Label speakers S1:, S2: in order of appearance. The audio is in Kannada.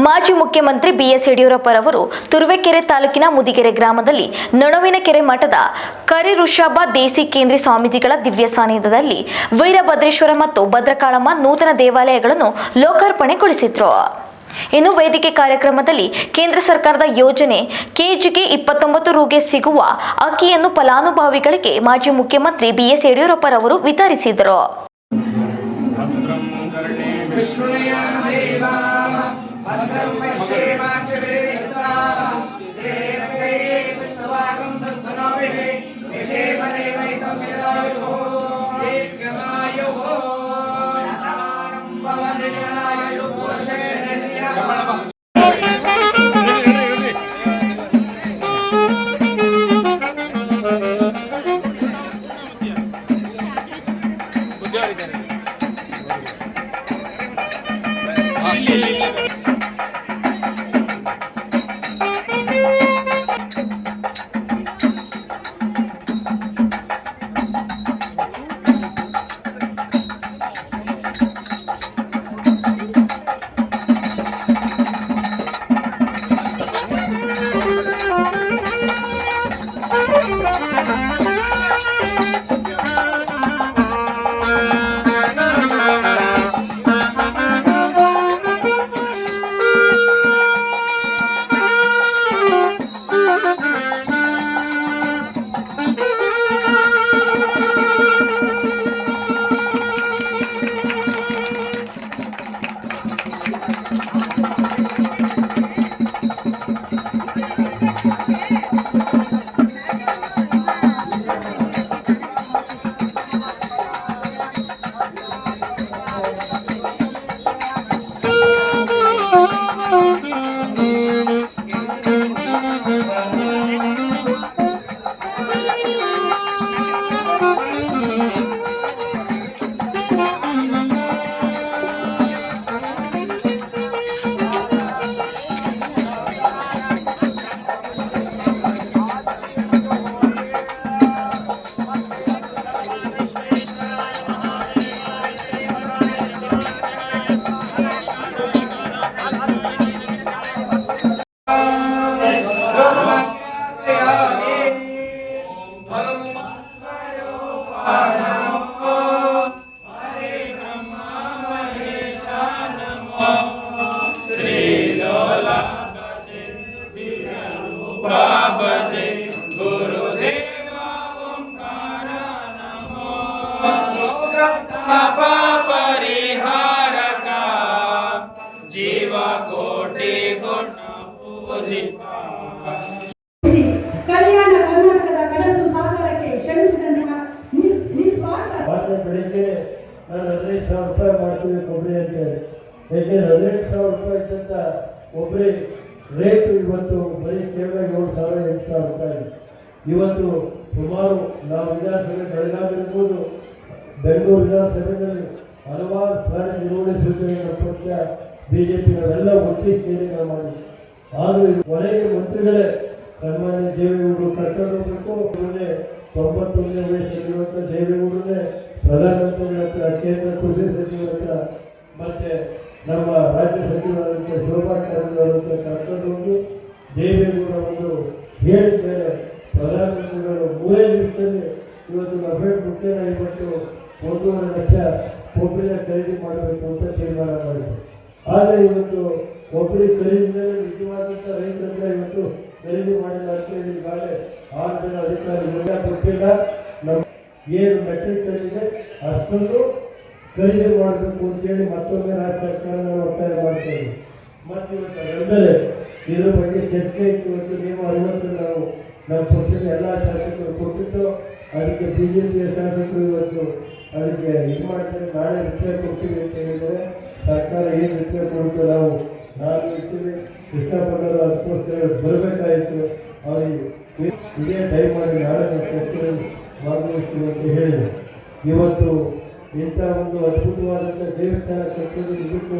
S1: ಮಾಜಿ ಮುಖ್ಯಮಂತ್ರಿ ಬಿಎಸ್ ಯಡಿಯೂರಪ್ಪರವರು ತುರುವೇಕೆರೆ ತಾಲೂಕಿನ ಮುದಿಗೆರೆ ಗ್ರಾಮದಲ್ಲಿ ನೊಣವಿನಕೆರೆ ಮಠದ ಕರಿಋಷಭ ದೇಸಿಕೇಂದ್ರಿ ಸ್ವಾಮೀಜಿಗಳ ದಿವ್ಯ ಸಾನ್ನಿಧ್ಯದಲ್ಲಿ ವೀರಭದ್ರೇಶ್ವರ ಮತ್ತು ಭದ್ರಕಾಳಮ್ಮ ನೂತನ ದೇವಾಲಯಗಳನ್ನು ಲೋಕಾರ್ಪಣೆಗೊಳಿಸಿದ್ರು. ಇನ್ನು ವೇದಿಕೆ ಕಾರ್ಯಕ್ರಮದಲ್ಲಿ ಕೇಂದ್ರ ಸರ್ಕಾರದ ಯೋಜನೆ ಕೆಜಿಗೆ 29 ರುಗೆ ಸಿಗುವ ಅಕ್ಕಿಯನ್ನು ಫಲಾನುಭವಿಗಳಿಗೆ ಮಾಜಿ ಮುಖ್ಯಮಂತ್ರಿ ಬಿಎಸ್ ಯಡಿಯೂರಪ್ಪರವರು ವಿತರಿಸಿದರು.
S2: ಕಲ್ಯಾಣ ಕರ್ನಾಟಕದ ಕನಸು ಸಾಕಾರಕ್ಕೆ ಶ್ರಮಿಸಿದ
S3: ಬೆಳಿಗ್ಗೆ ನಾನು 15,000 ರೂಪಾಯಿ ಮಾಡ್ತೀವಿ ಕೊಬ್ಬರಿ ಅಂತೇಳಿ. ಯಾಕೆಂದ್ರೆ 15,000 ರೂಪಾಯಿ ಇದ್ದಂಥ ಕೊಬ್ಬರಿ ರೇಟ್ ಇವತ್ತು ಬರೀ ಕೇವಲ 7,000 8,000 ರೂಪಾಯಿ. ಇವತ್ತು ಸುಮಾರು ನಾವು ವಿಧಾನಸಭೆ ಬೆಳಗಾವಿರ್ಬೋದು, ಬೆಂಗಳೂರು ವಿಧಾನಸಭೆಯಲ್ಲಿ ಹಲವಾರು ಸ್ಥಾನ ನಿರ್ವಹಣೆ ಸೂಚನೆಗಳ ಪಕ್ಷ ಬಿಜೆಪಿಗಳೆಲ್ಲ ಒಟ್ಟಿ ಸೇರಿ ನಾವು ಮಾಡಿ. ಆದರೂ ಕೊನೆಗೆ ಮಂತ್ರಿಗಳೇ ಸನ್ಮಾನ್ಯ ದೇವೇಗೌಡರು ಕರ್ಕೊಂಡು ಹೋಗಬೇಕು. 91ನೇ ವಯಸ್ಸಲ್ಲಿರುವಂಥ ದೇವೇಗೌಡರನ್ನೇ ಪ್ರಧಾನಮಂತ್ರಿಗಳ ಹತ್ರ, ಕೇಂದ್ರ ಕೃಷಿ ಸಚಿವರ ಹತ್ರ, ಮತ್ತೆ ನಮ್ಮ ರಾಜ್ಯ ಸಚಿವರಂತೆ ಶೋಭಾ ಕರಂದ್ಲಾಜೆ ಕರ್ಕೊಂಡು ಹೋಗಿ ದೇವೇಗೌಡ ಒಂದು ಹೇಳಿದ ಮೇಲೆ ಪ್ರಧಾನಮಂತ್ರಿಗಳು 3 ನಿಮಿಷದಲ್ಲಿ ಇವತ್ತು ನಫೆಡ್ ಮುಖ್ಯನ ಇವತ್ತು 1.5 ಲಕ್ಷ ಕೊಬ್ಬರಿನ ಖರೀದಿ ಮಾಡಬೇಕು ಅಂತ ತೀರ್ಮಾನ ಮಾಡಿದ್ರು. ಆದರೆ ಇವತ್ತು ಕೊಬ್ಬರಿ ಖರೀದಿನಲ್ಲಿ ನಿಜವಾದಂಥ ರೈತರಿಂದ ಇವತ್ತು ಖರೀದಿ ಮಾಡಿಲ್ಲ ಅಂತ ಹೇಳಿ ಈಗಾಗಲೇ 6 ಜನ ಅಧಿಕಾರಿಗಳ ಕೊಟ್ಟಿಲ್ಲ. ನಮ್ಮ ಏನು ಮೆಟ್ರಿಕ್ ಟನ್ ಇದೆ ಅಷ್ಟೊಂದು ಖರೀದಿ ಮಾಡಬೇಕು ಅಂತೇಳಿ ಮತ್ತೊಮ್ಮೆ ರಾಜ್ಯ ಸರ್ಕಾರ ಒತ್ತಾಯ ಮಾಡ್ತಾ ಇದ್ದೀವಿ. ಮತ್ತು ಇವತ್ತು ಎಲ್ಲರೇ ಇದ್ರ ಬಗ್ಗೆ ಚರ್ಚೆ ಇತ್ತು. ಇವತ್ತು ನೀವು 60 ನಾವು ನಮ್ಮ ಪಕ್ಷದ ಎಲ್ಲ ಶಾಸಕರು ಕೊಟ್ಟಿದ್ದು, ಅದಕ್ಕೆ ಬಿಜೆಪಿಯ ಶಾಸಕರು ಇವತ್ತು ಅದಕ್ಕೆ ಇದು ಮಾಡ್ತಾರೆ. ನಾಳೆ ರಿಪ್ಲೈ ಕೊಡ್ತೀವಿ ಅಂತ ಹೇಳಿದರೆ ಸರ್ಕಾರ ಏನು ರಿಪ್ಲೈ ಕೊಡುತ್ತೆ ನಾವು ಇರ್ತೀವಿ. ಇಷ್ಟಪಟ್ಟರು ಅದಕ್ಕೋಸ್ಕರ ಬರಬೇಕಾಯಿತು. ಅವರಿಗೆ ಇದೇ ದಯಮಾಡಿ ನಾಳೆ ಚರ್ಚೆಯಲ್ಲಿ ಭಾಗವಹಿಸ್ತೀವಿ ಅಂತ ಹೇಳಿದೆ. ಇವತ್ತು ಇಂಥ ಒಂದು ಅದ್ಭುತವಾದಂಥ ದೇವಸ್ಥಾನ ಕಟ್ಟೋದು ಇದಕ್ಕೂ